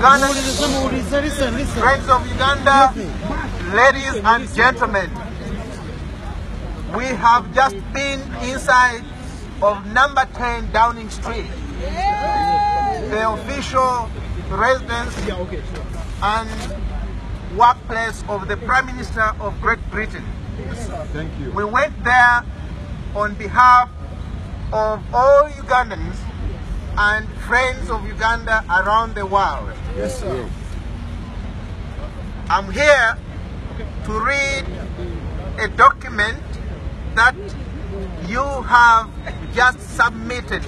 Ugandans, friends of Uganda, ladies and gentlemen, we have just been inside of number 10 Downing Street, the official residence and workplace of the Prime Minister of Great Britain. Thank you. We went there on behalf of all Ugandans and friends of Uganda around the world. Yes, sir. I'm here to read a document that you have just submitted,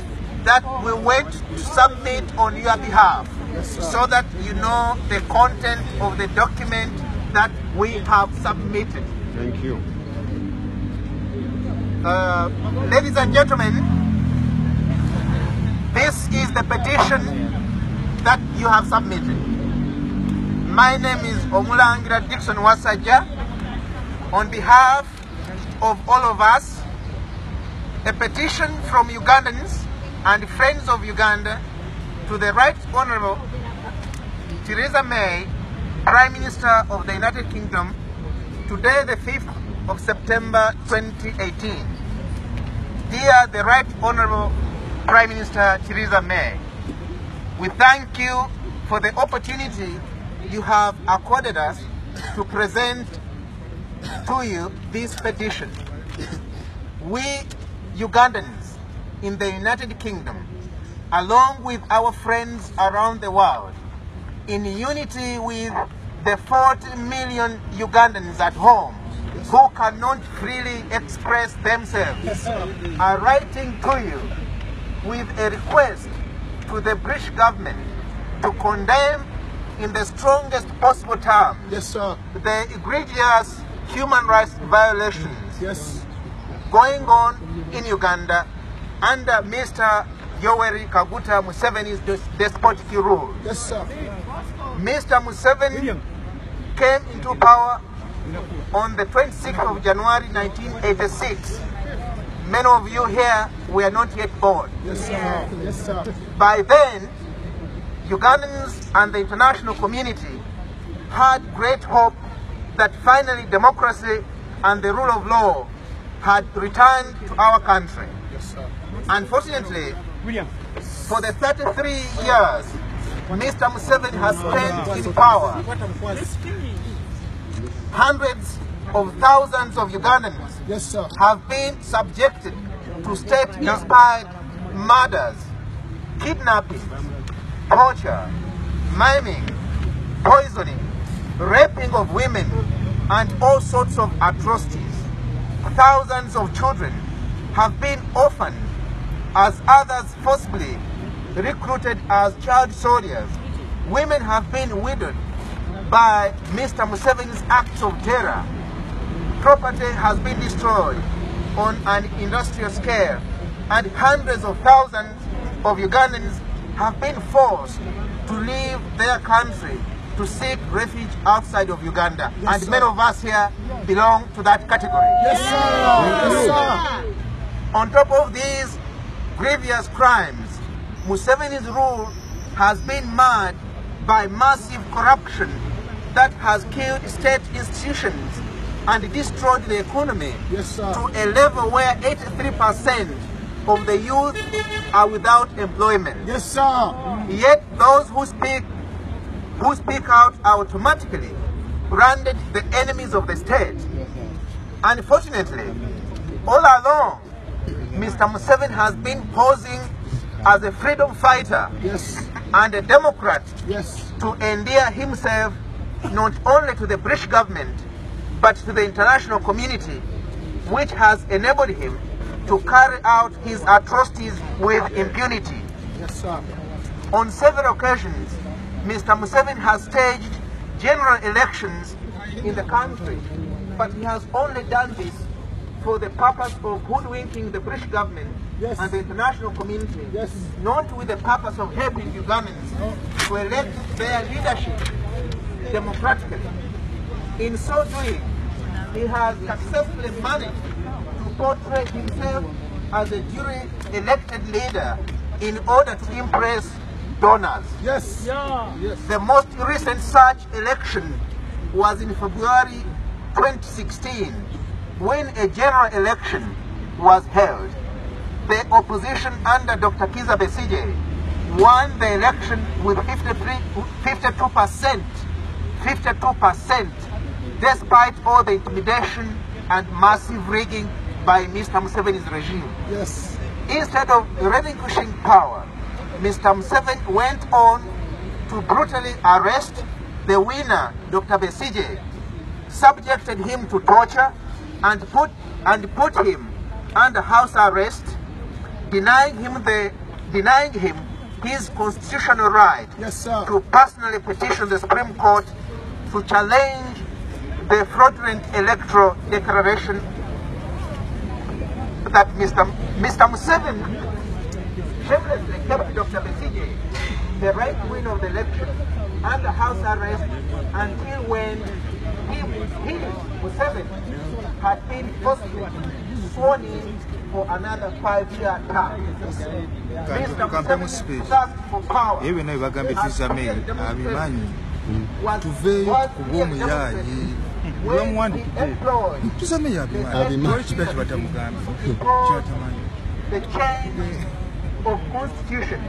that we went to submit on your behalf, so that you know the content of the document that we have submitted. Thank you. Ladies and gentlemen, this is the petition that you have submitted. My name is Omulangira Dixon Wasaja. On behalf of all of us, a petition from Ugandans and friends of Uganda to the Right Honourable Theresa May, Prime Minister of the United Kingdom, today the 5th of September 2018. Dear the Right Honourable Prime Minister Theresa May, we thank you for the opportunity you have accorded us to present to you this petition. We Ugandans in the United Kingdom, along with our friends around the world, in unity with the 40 million Ugandans at home who cannot freely express themselves, are writing to you with a request to the British government to condemn in the strongest possible terms the egregious human rights violations going on in Uganda under Mr. Yoweri Kaguta Museveni's despotic rule. Mr. Museveni came into power on the 26th of January 1986. Many of you here were not yet born. By then, Ugandans and the international community had great hope that finally democracy and the rule of law had returned to our country. Unfortunately, for the 33 years Mr. Museveni has spent in power, hundreds of thousands of Ugandans have been subjected to state-inspired murders, kidnapping, torture, maiming, poisoning, raping of women, and all sorts of atrocities. Thousands of children have been orphaned, as others forcibly recruited as child soldiers. Women have been widowed by Mr. Museveni's acts of terror. Property has been destroyed on an industrial scale, and hundreds of thousands of Ugandans have been forced to leave their country to seek refuge outside of Uganda. And many of us here belong to that category. On top of these grievous crimes, Museveni's rule has been marred by massive corruption that has killed state institutions and destroyed the economy to a level where 83% of the youth are without employment. Yet those who speak out automatically branded the enemies of the state. Unfortunately, all along, Mr. Museveni has been posing as a freedom fighter and a democrat to endear himself not only to the British government but to the international community, which has enabled him to carry out his atrocities with impunity. On several occasions, Mr. Museveni has staged general elections in the country, but he has only done this for the purpose of hoodwinking the British government and the international community, not with the purpose of helping Ugandans to elect their leadership democratically. In so doing, he has successfully managed to portray himself as a duly elected leader in order to impress donors. Yes. Yes. The most recent such election was in February 2016, when a general election was held. The opposition under Dr. Kiza Besije won the election with 52%, despite all the intimidation and massive rigging by Mr. Museveni's regime. Yes. Instead of relinquishing power, Mr. Museveni went on to brutally arrest the winner, Dr. Besije, subjected him to torture, and put him under house arrest, denying him his constitutional right to personally petition the Supreme Court to challenge the fraudulent electoral declaration that Mr. Museveni shamelessly kept Dr. Besije, the right wing of the election, under house arrest until when he, Museveni, had been forcibly sworn in for another 5-year term. Mr. Museveni thirst for power was the change of constitution